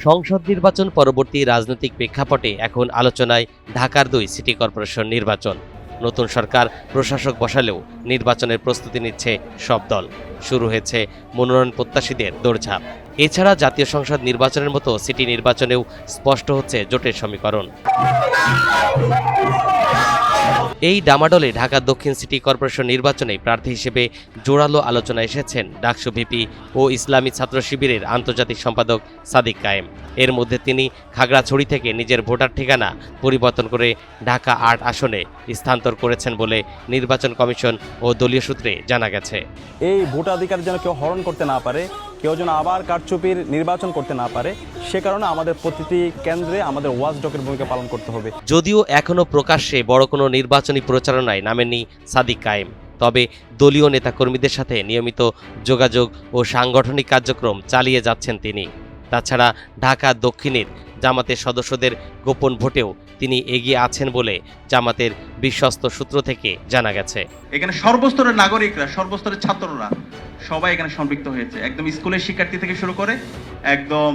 সংসদ নির্বাচন পরবর্তী রাজনৈতিক প্রেক্ষাপটে এখন আলোচনায় ঢাকার 2 সিটি কর্পোরেশন নির্বাচন। নতুন সরকার প্রশাসক বসালেও নির্বাচনের প্রস্তুতি নিচ্ছে সব দল। শুরু হয়েছে মনোনয়ন প্রত্যাশীদের দৌড়ঝাঁপ। এছাড়া জাতীয় সংসদ নির্বাচনের মতো সিটি নির্বাচনেও স্পষ্ট হচ্ছে জোটের সমীকরণ। এই ডামাডোলে ঢাকা দক্ষিণ সিটি কর্পোরেশন নির্বাচনে প্রার্থী হিসেবে জোরালো আলোচনায় এসেছেন ডাকসু ভিপি ও ইসলামী ছাত্র শিবিরের আন্তর্জাতিক সম্পাদক সাদিক কায়েম। এর মধ্যে তিনি খাগড়াছড়ি থেকে নিজের ভোটার ঠিকানা পরিবর্তন করে ঢাকা ৮ আসনে স্থানান্তর করেছেন বলে নির্বাচন কমিশন ও দলীয় সূত্রে জানা গেছে। এই ভোটাধিকার যেন কেউ হরণ করতে না পারে, কেউ যেন আবার কারচুপির নির্বাচন করতে না পারে, সে কারণে আমাদের প্রতিটি কেন্দ্রে আমাদের ওয়াচডগের ভূমিকা পালন করতে হবে। যদিও এখনও প্রকাশ্যে বড় কোনো নির্বাচনী প্রচারণায় নামেননি সাদিক কায়েম, তবে দলীয় নেতাকর্মীদের সাথে নিয়মিত যোগাযোগ ও সাংগঠনিক কার্যক্রম চালিয়ে যাচ্ছেন তিনি। তাছাড়া ঢাকা দক্ষিণের জামাতের সদস্যদের গোপন ভোটেও তিনি এগিয়ে আছেন বলে জামাতের বিশ্বস্ত সূত্র থেকে জানা গেছে। এখানে সর্বস্তরের নাগরিকরা, সর্বস্তরের ছাত্ররা সবাই এখানে সম্পৃক্ত হয়েছে, একদম স্কুলের শিক্ষার্থী থেকে শুরু করে একদম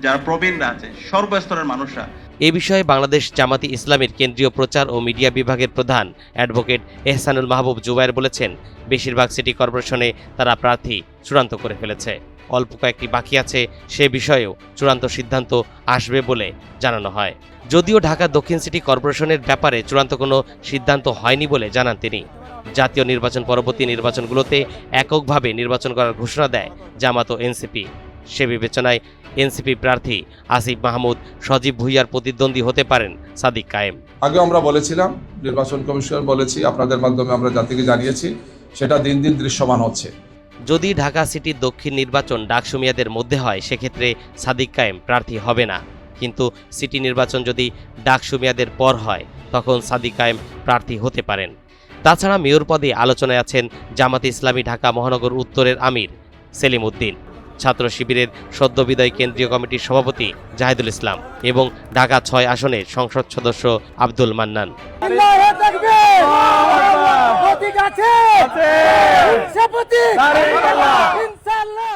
যারা প্রবীণরা আছে, সর্বস্তরের মানুষরা। এ বিষয়ে বাংলাদেশ জামাতি ইসলামের কেন্দ্রীয় প্রচার ও মিডিয়া বিভাগের প্রধান অ্যাডভোকেট এহসানুল মাহবুব জুবায়ের বলেছেন, বেশিরভাগ সিটি কর্পোরেশনে তারা প্রার্থী চূড়ান্ত করে ফেলেছে। অল্প কয়েকটি বাকি আছে, সে বিষয়েও চূড়ান্ত সিদ্ধান্ত আসবে বলে জানানো হয়। যদিও ঢাকা দক্ষিণ সিটি কর্পোরেশনের ব্যাপারে চূড়ান্ত কোনো সিদ্ধান্ত হয়নি বলে জানান তিনি। জাতীয় নির্বাচন পরবর্তী নির্বাচনগুলোতে এককভাবে নির্বাচন করার ঘোষণা দেয় জামাত ও এনসিপি। সে বিবেচনায় এনসিপি প্রার্থী আসিফ মাহমুদ সজীব ভুইয়ার প্রতিদ্বন্দ্বী হতে পারেন সাদিক কায়েম। আগে আমরা বলেছিলাম, নির্বাচন কমিশন বলেছি, আপনাদের মাধ্যমে আমরা জাতিকে জানিয়েছি, সেটা দিন দিন দৃশ্যমান হচ্ছে। যদি ঢাকা সিটি দক্ষিণ নির্বাচন ডাকসু মেয়াদের মধ্যে হয়, সেক্ষেত্রে সাদিক কায়েম প্রার্থী হবে না। কিন্তু সিটি নির্বাচন যদি ডাকসু মেয়াদের পর হয়, তখন সাদিক কায়েম প্রার্থী হতে পারেন। তাছাড়া মেয়র পদে আলোচনায় আছেন জামাতে ইসলামী ঢাকা মহানগর উত্তরের আমির সেলিম উদ্দিন, ছাত্র শিবিরের সদ্যবিদায়ী কেন্দ্রীয় কমিটির সভাপতি জাহিদুল ইসলাম এবং ঢাকা ৬ আসনের সংসদ সদস্য আব্দুল মান্নান। ইনশাআল্লাহ।